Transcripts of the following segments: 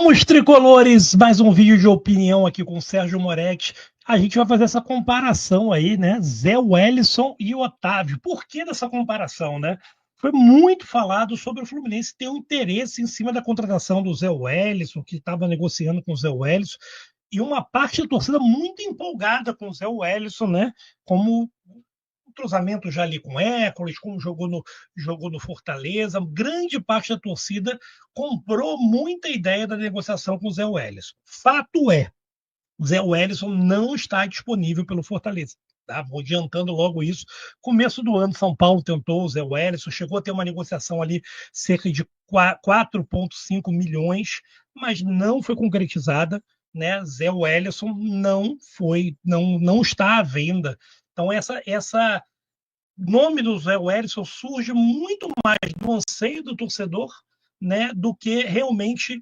Vamos, tricolores! Mais um vídeo de opinião aqui com o Sérgio Moretti. A gente vai fazer essa comparação aí, né? Zé Wellison e Otávio. Por que dessa comparação, né? Foi muito falado sobre o Fluminense ter um interesse em cima da contratação do Zé Wellison, que estava negociando com o Zé Wellison, e uma parte da torcida muito empolgada com o Zé Wellison, né? Como cruzamento já ali com Hércules, como jogou no Fortaleza, grande parte da torcida comprou muita ideia da negociação com o Zé Wellison. Fato é, o Zé Wellison não está disponível pelo Fortaleza. Tá? Vou adiantando logo isso. Começo do ano, São Paulo tentou o Zé Wellison, chegou a ter uma negociação ali cerca de 4,5 milhões, mas não foi concretizada. Né? Zé Wellison não está à venda. Então, essa nome do Zé Wellison surge muito mais do anseio do torcedor, né, do que realmente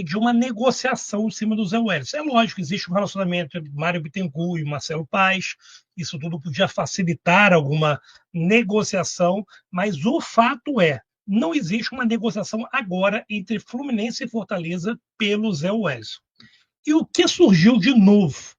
de uma negociação em cima do Zé Wellison. É lógico, existe um relacionamento entre Mário Bittencourt e Marcelo Paes, isso tudo podia facilitar alguma negociação, mas o fato é, não existe uma negociação agora entre Fluminense e Fortaleza pelo Zé Wellison. E o que surgiu de novo?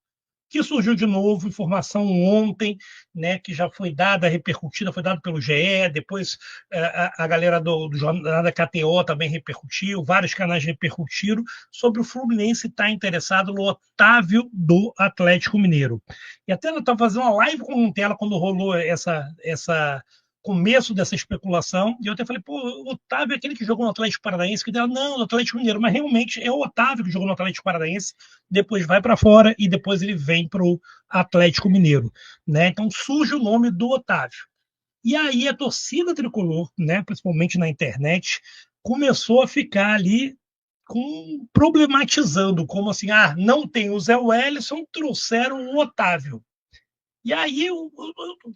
Informação ontem, né, que já foi dada, repercutida, foi dado pelo GE, depois a galera do jornal da KTO também repercutiu, vários canais repercutiram sobre o Fluminense estar interessado no Otávio do Atlético Mineiro. E até eu estava fazendo uma live com o Tela quando rolou essa começo dessa especulação, e eu até falei, pô, o Otávio é aquele que jogou no Atlético Paranaense, que deu, não, no Atlético Mineiro, mas realmente é o Otávio que jogou no Atlético Paranaense, depois vai para fora e depois ele vem para o Atlético Mineiro, né? Então surge o nome do Otávio. E aí a torcida tricolor, né, principalmente na internet, começou a ficar ali problematizando, como assim, não tem o Zé Wellison, trouxeram o Otávio. E aí eu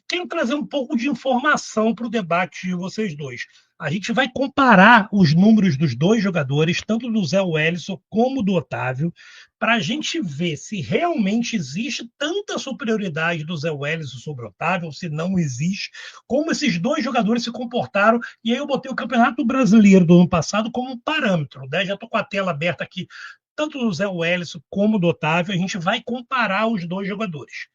quero trazer um pouco de informação para o debate de vocês dois. A gente vai comparar os números dos dois jogadores, tanto do Zé Wellison como do Otávio, para a gente ver se realmente existe tanta superioridade do Zé Wellison sobre o Otávio, ou se não existe, como esses dois jogadores se comportaram. E aí eu botei o Campeonato Brasileiro do ano passado como parâmetro. Né? Já estou com a tela aberta aqui, tanto do Zé Wellison como do Otávio. A gente vai comparar os dois jogadores.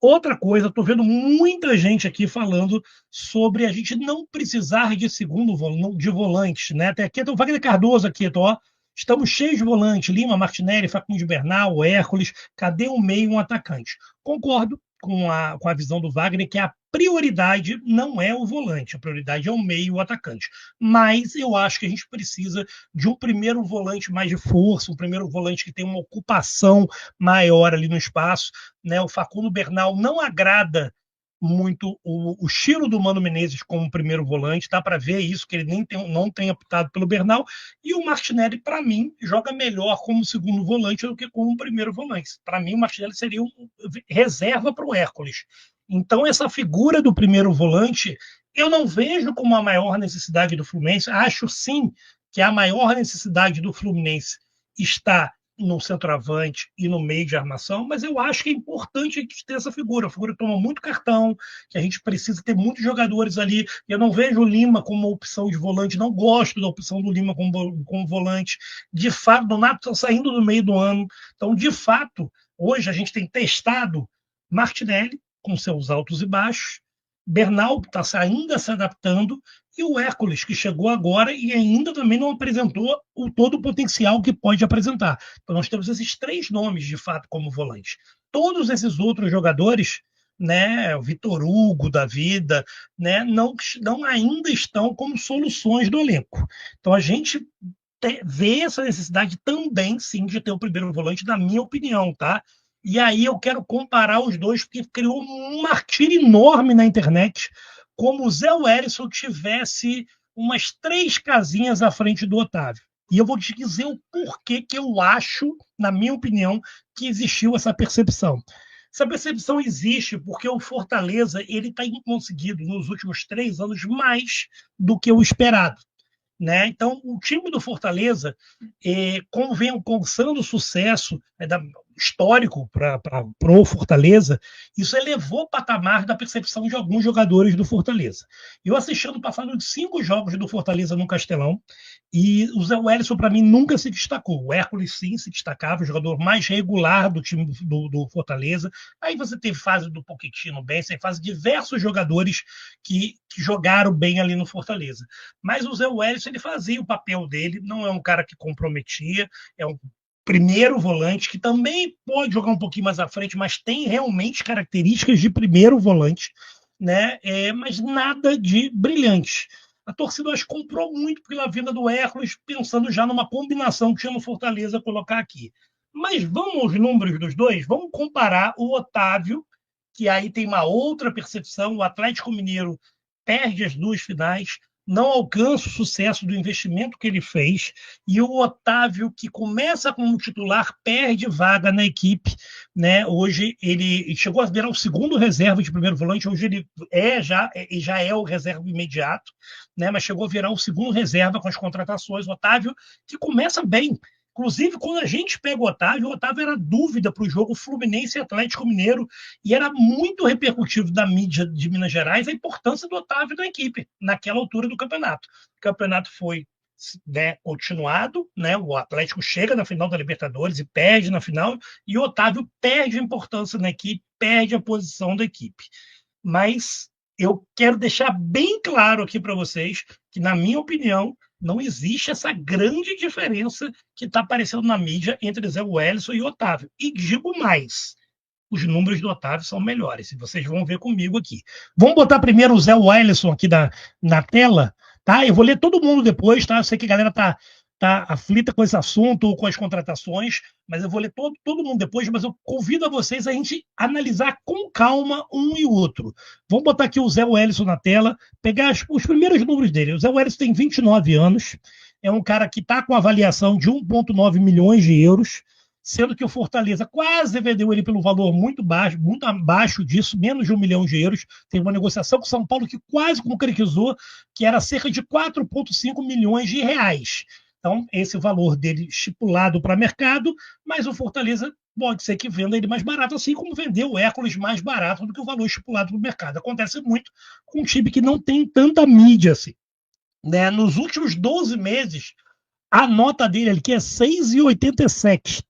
Outra coisa, estou vendo muita gente aqui falando sobre a gente não precisar de segundo de volante, né? Até aqui tem o Wagner Cardoso aqui, ó. Estamos cheios de volante, Lima, Martinelli, Facundo Bernal, Hércules, cadê o meio, um atacante? Concordo com a visão do Wagner que a prioridade não é o volante, a prioridade é o meio e o atacante. Mas eu acho que a gente precisa de um primeiro volante mais de força, um primeiro volante que tem uma ocupação maior ali no espaço. Né? O Facundo Bernal não agrada muito o estilo do Mano Menezes como primeiro volante, dá para ver isso, que ele não tem optado pelo Bernal, e o Martinelli, para mim, joga melhor como segundo volante do que como primeiro volante. Para mim, o Martinelli seria reserva para o Hércules. Então, essa figura do primeiro volante, eu não vejo como a maior necessidade do Fluminense, acho sim que a maior necessidade do Fluminense está no centroavante e no meio de armação, mas eu acho que é importante a gente ter essa figura. A figura toma muito cartão, que a gente precisa ter muitos jogadores ali. Eu não vejo o Lima como opção de volante, não gosto da opção do Lima como volante. De fato, o Donato está saindo do meio do ano. Então, de fato, hoje a gente tem testado Martinelli com seus altos e baixos, Bernal está ainda se adaptando, e o Hércules, que chegou agora e ainda também não apresentou todo o potencial que pode apresentar. Então nós temos esses três nomes, de fato, como volante. Todos esses outros jogadores, né, o Vitor Hugo da vida, né, não ainda estão como soluções do elenco. Então a gente vê essa necessidade também, sim, de ter o primeiro volante, na minha opinião, tá? E aí eu quero comparar os dois, porque criou um martírio enorme na internet, como o Zé Wellison tivesse umas 3 casinhas à frente do Otávio. E eu vou te dizer o porquê que eu acho, na minha opinião, que existiu essa percepção. Essa percepção existe porque o Fortaleza está conseguido, nos últimos 3 anos, mais do que o esperado. Né? Então, o time do Fortaleza, como vem alcançando sucesso, histórico para o Fortaleza, isso elevou o patamar da percepção de alguns jogadores do Fortaleza. Eu assisti ano passado de 5 jogos do Fortaleza no Castelão, e o Zé Wellison, para mim, nunca se destacou. O Hércules, sim, se destacava, o jogador mais regular do time do Fortaleza. Aí você teve fase do Pochettino bem, você fase de diversos jogadores que jogaram bem ali no Fortaleza. Mas o Zé Wellison, ele fazia o papel dele, não é um cara que comprometia, é um primeiro volante, que também pode jogar um pouquinho mais à frente, mas tem realmente características de primeiro volante, né? Mas nada de brilhante. A torcida acho que comprou muito pela vinda do Hércules, pensando já numa combinação que tinha no Fortaleza colocar aqui. Mas vamos aos números dos dois? Vamos comparar o Otávio, que aí tem uma outra percepção. O Atlético Mineiro perde as 2 finais, não alcança o sucesso do investimento que ele fez, e o Otávio, que começa como titular, perde vaga na equipe, né? Hoje ele chegou a virar o segundo reserva de primeiro volante, hoje ele já é o reserva imediato, né? Mas chegou a virar o segundo reserva com as contratações. O Otávio, que começa bem. Inclusive, quando a gente pega o Otávio era dúvida para o jogo Fluminense e Atlético Mineiro, e era muito repercutivo da mídia de Minas Gerais a importância do Otávio na equipe, naquela altura do campeonato. O campeonato foi, né, continuado, né? O Atlético chega na final da Libertadores e perde na final, e o Otávio perde a importância na equipe, perde a posição da equipe. Mas eu quero deixar bem claro aqui para vocês que, na minha opinião, não existe essa grande diferença que está aparecendo na mídia entre Zé Wellison e Otávio. E digo mais, os números do Otávio são melhores, e vocês vão ver comigo aqui. Vamos botar primeiro o Zé Wellison aqui na tela, tá? Eu vou ler todo mundo depois, tá? Eu sei que a galera tá aflita com esse assunto ou com as contratações, mas eu vou ler todo mundo depois, mas eu convido a vocês a gente analisar com calma um e o outro. Vamos botar aqui o Zé Wellison na tela, pegar os primeiros números dele. O Zé Wellison tem 29 anos, é um cara que está com avaliação de 1,9 milhões de euros, sendo que o Fortaleza quase vendeu ele pelo valor muito abaixo disso, menos de 1 milhão de euros. Tem uma negociação com o São Paulo que quase concretizou, que era cerca de 4,5 milhões de reais. Então, esse valor dele estipulado para mercado, mas o Fortaleza pode ser que venda ele mais barato, assim como vendeu o Hércules mais barato do que o valor estipulado no mercado. Acontece muito com um time que não tem tanta mídia assim, né? Nos últimos 12 meses, a nota dele aqui é 6,87,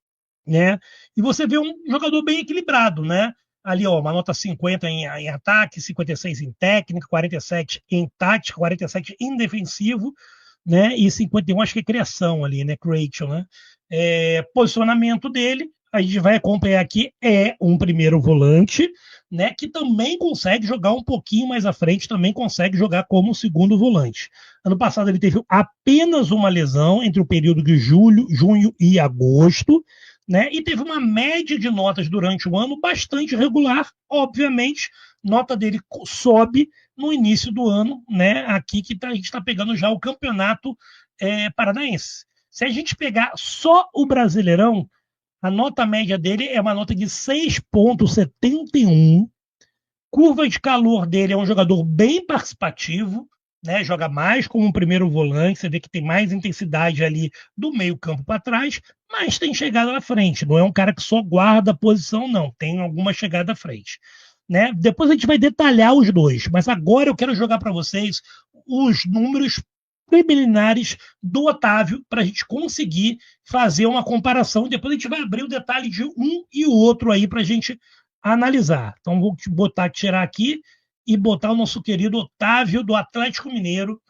né? E você vê um jogador bem equilibrado, né? Ali, ó, uma nota 50 em ataque, 56 em técnica, 47 em tática, 47 em defensivo, né? E 51 acho que é criação ali, né? Creation, né? Posicionamento dele, a gente vai acompanhar aqui, é um primeiro volante, né? Que também consegue jogar um pouquinho mais à frente, também consegue jogar como segundo volante. Ano passado ele teve apenas uma lesão entre o período de junho e agosto, né? E teve uma média de notas durante o ano bastante regular. Obviamente, nota dele sobe no início do ano, né? Aqui que a gente está pegando já o campeonato paranaense. Se a gente pegar só o Brasileirão, a nota média dele é uma nota de 6,71. Curva de calor dele é um jogador bem participativo, né? Joga mais como um primeiro volante, você vê que tem mais intensidade ali do meio campo para trás, mas tem chegada na frente, não é um cara que só guarda a posição, não, tem alguma chegada à frente, né? Depois a gente vai detalhar os dois, mas agora eu quero jogar para vocês os números preliminares do Otávio para a gente conseguir fazer uma comparação, e depois a gente vai abrir o detalhe de um e o outro aí para a gente analisar. Então vou tirar aqui e botar o nosso querido Otávio do Atlético Mineiro,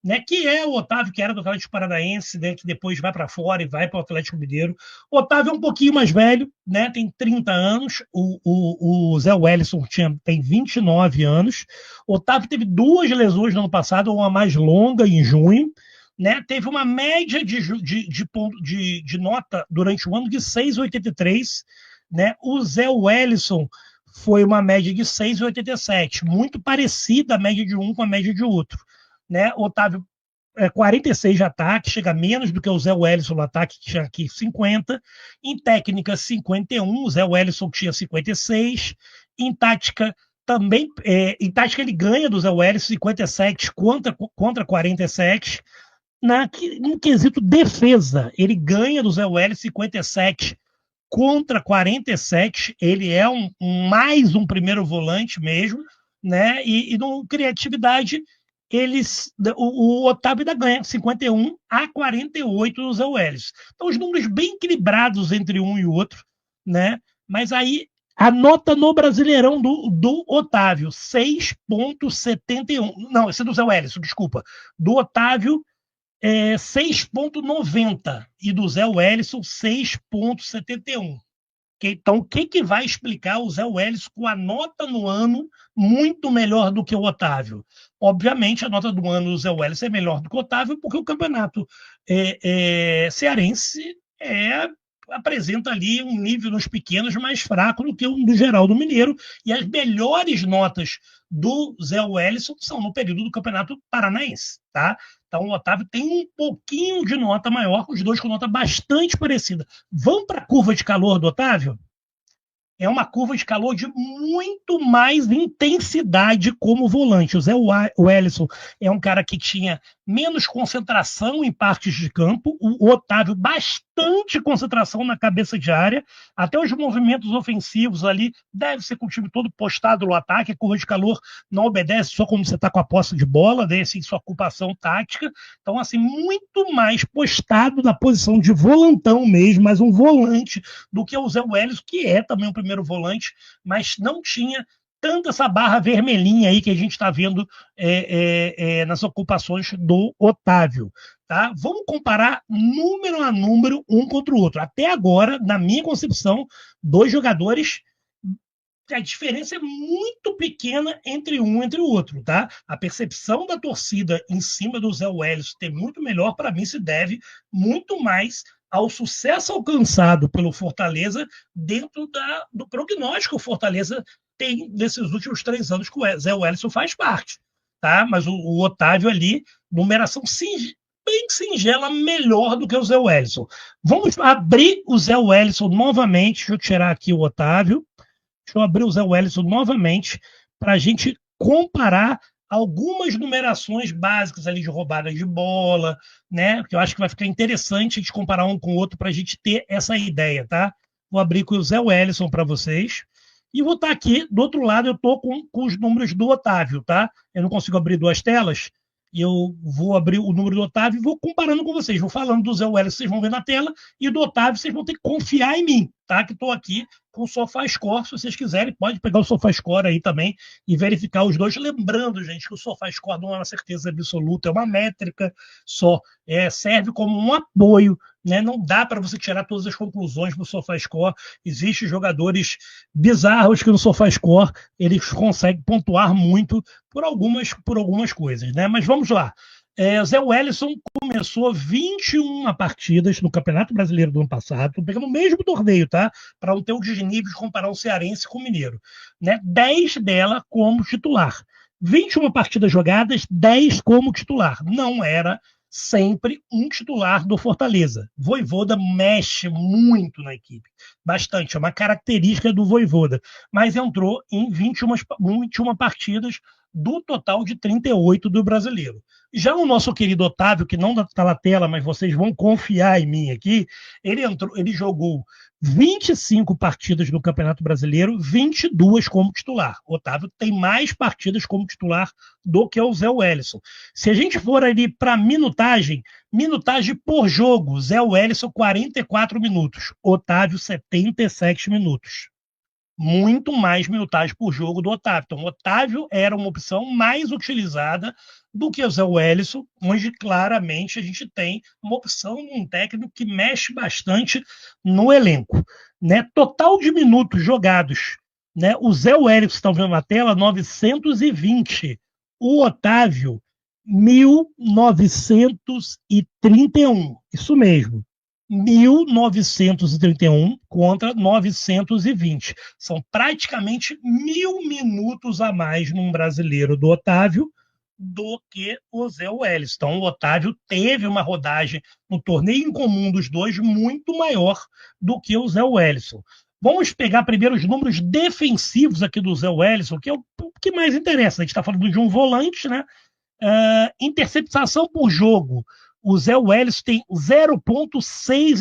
né, que é o Otávio que era do Atlético Paranaense, né, que depois vai para fora e vai para o Atlético Mineiro. O Otávio é um pouquinho mais velho, né, tem 30 anos, o Zé Wellison tem 29 anos. O Otávio teve 2 lesões no ano passado, uma mais longa em junho, né, teve uma média de nota durante o ano de 6,83, né. O Zé Wellison foi uma média de 6,87, muito parecida a média de um com a média de outro, né? O Otávio 46 de ataque, chega menos do que o Zé Wellison no ataque, que tinha aqui 50. Em técnica, 51, o Zé Wellison tinha 56. Em tática, também, em tática ele ganha do Zé Wellison, 57 contra 47. No quesito defesa, ele ganha do Zé Wellison, 57 contra 47, ele é mais um primeiro volante mesmo, né? E no criatividade, o Otávio ainda ganha 51-48 do Zé Welles. Então, os números bem equilibrados entre um e outro, né? Mas aí a nota no Brasileirão do Otávio, 6,71. Não, esse é do Zé Welles, desculpa. Do Otávio, 6,90 e do Zé Wellison 6,71. Então, o que vai explicar o Zé Wellison com a nota no ano muito melhor do que o Otávio? Obviamente, a nota do ano do Zé Wellison é melhor do que o Otávio, porque o campeonato cearense apresenta ali um nível nos pequenos mais fraco do que o do Geraldo Mineiro, e as melhores notas do Zé Wellison são no período do Campeonato Paranaense, tá? Então o Otávio tem um pouquinho de nota maior, os dois com nota bastante parecida. Vamos para a curva de calor do Otávio? É uma curva de calor de muito mais intensidade como volante. O Zé Wellison é um cara que tinha menos concentração em partes de campo, o Otávio bastante concentração na cabeça de área, até os movimentos ofensivos ali, deve ser com o time todo postado no ataque, a curva de calor não obedece só quando você está com a posse de bola, né, assim, sua ocupação tática, então assim, muito mais postado na posição de volantão mesmo, mas um volante do que o Zé Wellison, que é também o primeiro volante, mas não tinha tanto essa barra vermelhinha aí que a gente está vendo nas ocupações do Otávio. Tá? Vamos comparar número a número um contra o outro. Até agora, na minha concepção, dois jogadores, a diferença é muito pequena entre um e entre o outro. Tá? A percepção da torcida em cima do Zé Wellison ter muito melhor, para mim, se deve muito mais ao sucesso alcançado pelo Fortaleza dentro do prognóstico que o Fortaleza tem nesses últimos 3 anos que o Zé Wellison faz parte. Tá? Mas o Otávio ali, numeração bem singela, melhor do que o Zé Wellison. Vamos abrir o Zé Wellison novamente. Deixa eu tirar aqui o Otávio. Deixa eu abrir o Zé Wellison novamente para a gente comparar algumas numerações básicas ali de roubada de bola, né? Que eu acho que vai ficar interessante a gente comparar um com o outro para a gente ter essa ideia, tá? Vou abrir com o Zé Wellison para vocês. E vou estar aqui, do outro lado, eu estou com os números do Otávio, tá? Eu não consigo abrir duas telas, e eu vou abrir o número do Otávio e vou comparando com vocês. Vou falando do Zé Wellison, vocês vão ver na tela, e do Otávio, vocês vão ter que confiar em mim, tá? Que estou aqui com o SofaScore, se vocês quiserem, pode pegar o SofaScore aí também e verificar os dois. Lembrando, gente, que o SofaScore não é uma certeza absoluta, é uma métrica só, serve como um apoio, né? Não dá para você tirar todas as conclusões do SofaScore. Existem jogadores bizarros que no SofaScore eles conseguem pontuar muito por algumas coisas, né? Mas vamos lá. Zé Wellison começou 21 partidas no Campeonato Brasileiro do ano passado, estou pegando o mesmo torneio, tá? Para não ter o desnível de comparar o cearense com o mineiro. Né? 10 dela como titular. 21 partidas jogadas, 10 como titular. Não era sempre um titular do Fortaleza. Vojvoda mexe muito na equipe, bastante, é uma característica do Vojvoda, mas entrou em 21 partidas do total de 38 do brasileiro. Já o nosso querido Otávio, que não está na tela, mas vocês vão confiar em mim aqui, ele jogou 25 partidas no Campeonato Brasileiro, 22 como titular. O Otávio tem mais partidas como titular do que o Zé Wellison. Se a gente for ali para minutagem por jogo, Zé Wellison 44 minutos, Otávio 77 minutos. Muito mais minutagem por jogo do Otávio. Então, o Otávio era uma opção mais utilizada do que o Zé Wellison, onde claramente a gente tem uma opção, um técnico que mexe bastante no elenco. Né? Total de minutos jogados, né? O Zé Wellison, estão vendo na tela, 920. O Otávio, 1931. Isso mesmo. 1931 contra 920. São praticamente 1000 minutos a mais num brasileiro do Otávio do que o Zé Wellison. Então, o Otávio teve uma rodagem no torneio em comum dos dois muito maior do que o Zé Wellison. Vamos pegar primeiro os números defensivos aqui do Zé Wellison, que é o que mais interessa. A gente está falando de um volante, né? Interceptação por jogo. O Zé Welles tem 0,6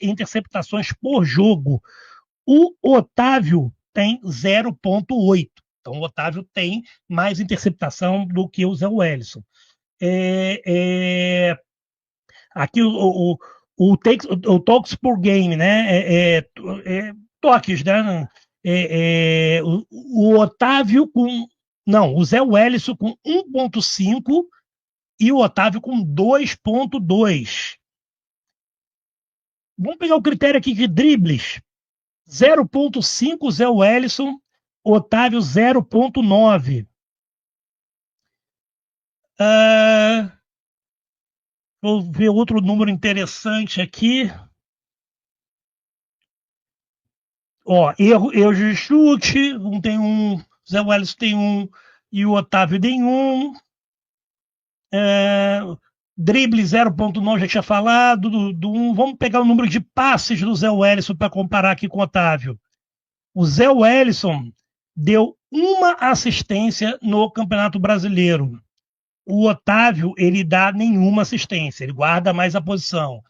interceptações por jogo. O Otávio tem 0,8. Então, o Otávio tem mais interceptação do que o Zé Wellison. Aqui o toques por game, né? Toques, né? O Otávio com. Não, o Zé Wellison com 1,5 e o Otávio com 2,2. Vamos pegar o critério aqui de dribles. 0,5 Zé Wellison, Otávio 0,9. Vou ver outro número interessante aqui. Erros de chute, um tem um, Zé Wellison tem um e o Otávio tem um. Drible 0,9, já tinha falado. Vamos pegar o número de passes do Zé Wellison para comparar aqui com o Otávio. O Zé Wellison deu uma assistência no Campeonato Brasileiro. O Otávio, ele dá nenhuma assistência, ele guarda mais a posição.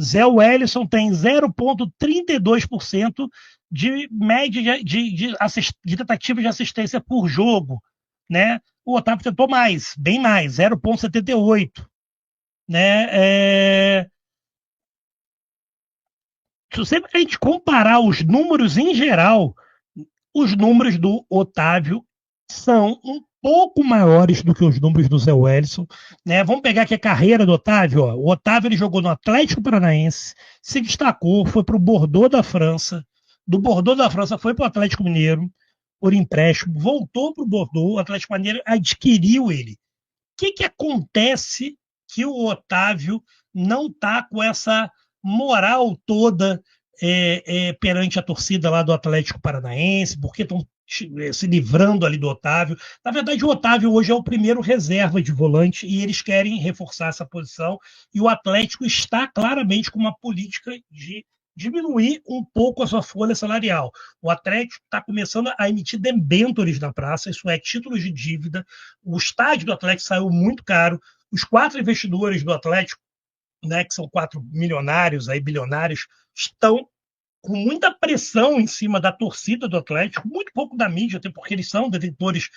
Zé Wellison tem 0,32% de média de tentativa de assistência por jogo, né? O Otávio tentou mais, bem mais, 0,78%. Né? Se a gente comparar os números em geral, os números do Otávio são um pouco maiores do que os números do Zé Wellison, né? Vamos pegar aqui a carreira do Otávio. O Otávio ele jogou no Atlético Paranaense, se destacou, foi para o Bordeaux da França. Do Bordeaux da França foi para o Atlético Mineiro por empréstimo, voltou para o Bordeaux, o Atlético Mineiro adquiriu ele. O que acontece que o Otávio não está com essa moral toda perante a torcida lá do Atlético Paranaense? Porque estão se livrando ali do Otávio. Na verdade, o Otávio hoje é o primeiro reserva de volante e eles querem reforçar essa posição, e o Atlético está claramente com uma política de diminuir um pouco a sua folha salarial. O Atlético está começando a emitir debêntures na praça, isso é, títulos de dívida. O estádio do Atlético saiu muito caro. Os 4 investidores do Atlético, né, que são 4 milionários, aí, bilionários, estão com muita pressão em cima da torcida do Atlético, muito pouco da mídia, até porque eles são detentores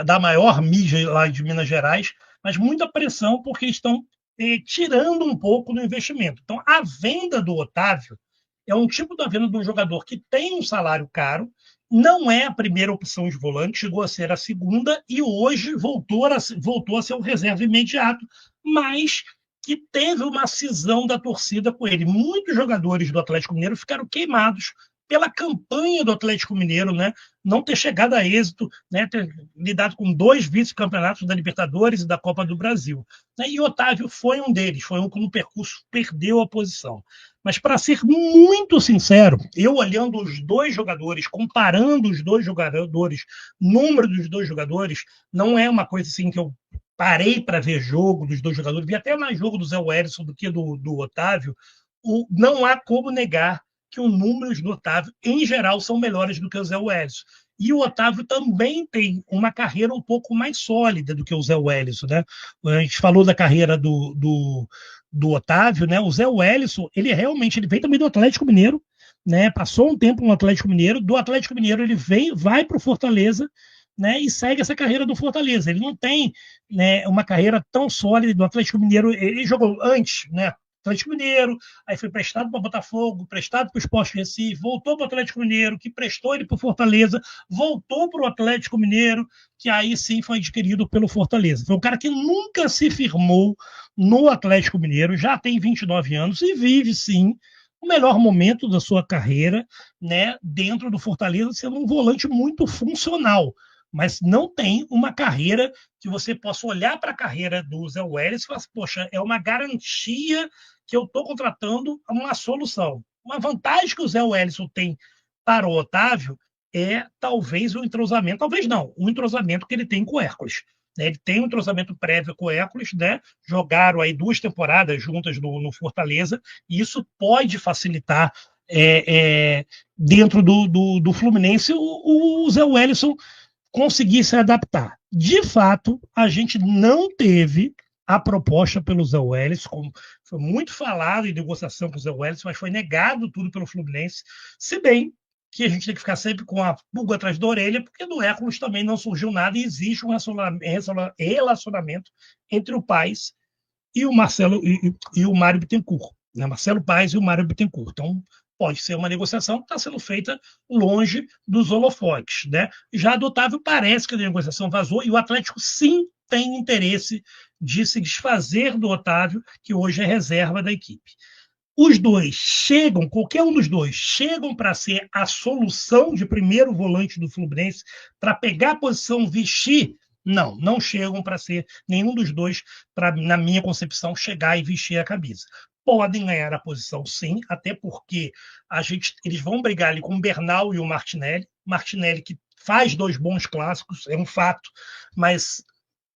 da maior mídia lá de Minas Gerais, mas muita pressão porque estão tirando um pouco do investimento. Então, a venda do Otávio é um tipo da venda de um jogador que tem um salário caro, não é a primeira opção de volante, chegou a ser a segunda e hoje voltou a ser o reserva imediato, mas que teve uma cisão da torcida com ele. Muitos jogadores do Atlético Mineiro ficaram queimados pela campanha do Atlético Mineiro, né? Não ter chegado a êxito, né? Ter lidado com 2 vice-campeonatos da Libertadores e da Copa do Brasil. E o Otávio foi um deles, foi um que no percurso perdeu a posição. Mas, para ser muito sincero, eu olhando os 2 jogadores, comparando os 2 jogadores, número dos 2 jogadores, não é uma coisa assim que eu parei para ver jogo dos 2 jogadores, vi até mais jogo do Zé Wellison do que do Otávio. Não há como negar que os números do Otávio, em geral, são melhores do que o Zé Wellison. E o Otávio também tem uma carreira um pouco mais sólida do que o Zé Wellison, né? A gente falou da carreira do Otávio, né? O Zé Wellison, ele veio também do Atlético Mineiro, né? Passou um tempo no Atlético Mineiro. Do Atlético Mineiro ele vai para o Fortaleza, né, e segue essa carreira do Fortaleza. Ele não tem, né, uma carreira tão sólida do Atlético Mineiro. Ele jogou antes, né, Atlético Mineiro, aí foi prestado para o Botafogo, prestado para o Sport Recife, voltou para o Atlético Mineiro, que prestou ele para o Fortaleza, voltou para o Atlético Mineiro, que aí sim foi adquirido pelo Fortaleza. Foi um cara que nunca se firmou no Atlético Mineiro, já tem 29 anos e vive, sim, o melhor momento da sua carreira, né, dentro do Fortaleza, sendo um volante muito funcional, mas não tem uma carreira que você possa olhar para a carreira do Zé Wellison e falar assim, poxa, é uma garantia que eu estou contratando uma solução. Uma vantagem que o Zé Wellison tem para o Otávio é talvez o entrosamento, talvez não, o entrosamento que ele tem com o Hércules. Ele tem um entrosamento prévio com o Hércules, né? Jogaram aí 2 temporadas juntas no Fortaleza, e isso pode facilitar dentro do Fluminense o Zé Wellison conseguir se adaptar. De fato, a gente não teve a proposta pelo Zé Welles, como foi muito falado em negociação com o Zé Welles, mas foi negado tudo pelo Fluminense, se bem que a gente tem que ficar sempre com a pulga atrás da orelha, porque do Hércules também não surgiu nada e existe um relacionamento entre o Paes e o Marcelo e o Mário Bittencourt, né? Marcelo Paes e o Mário Bittencourt. Então, pode ser uma negociação que está sendo feita longe dos holofotes, né? Já do Otávio parece que a negociação vazou e o Atlético sim tem interesse de se desfazer do Otávio, que hoje é reserva da equipe. Os dois chegam, qualquer um dos dois, chegam para ser a solução de primeiro volante do Fluminense, para pegar a posição, vestir. Não, não chegam para ser nenhum dos dois, para, na minha concepção, chegar e vestir a camisa. Podem ganhar a posição, sim, até porque eles vão brigar ali com o Bernal e o Martinelli. Martinelli que faz 2 bons clássicos, é um fato, mas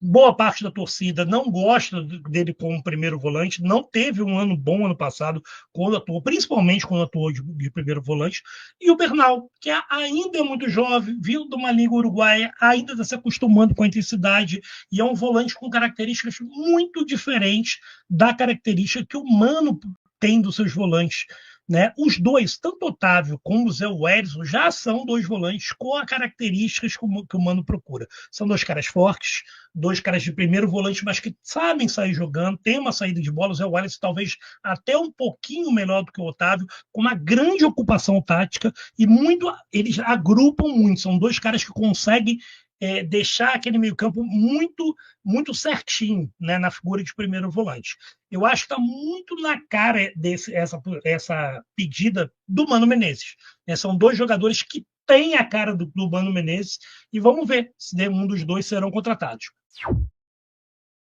boa parte da torcida não gosta dele como primeiro volante, não teve um ano bom ano passado, quando atuou, principalmente quando atuou de primeiro volante, e o Bernal, que ainda é muito jovem, vindo de uma liga uruguaia, ainda está se acostumando com a intensidade, e é um volante com características muito diferentes da característica que o Mano tem dos seus volantes. Né? Os dois, tanto Otávio como o Zé Welles, já são 2 volantes com as características que o Mano procura. São 2 caras fortes, 2 caras de primeiro volante, mas que sabem sair jogando, tem uma saída de bola. O Zé Welles talvez até um pouquinho melhor do que o Otávio, com uma grande ocupação tática e eles agrupam muito. São 2 caras que conseguem deixar aquele meio-campo muito, muito certinho, né, na figura de primeiro volante. Eu acho que está muito na cara essa pedida do Mano Menezes. São 2 jogadores que têm a cara do Mano Menezes e vamos ver se um dos dois serão contratados.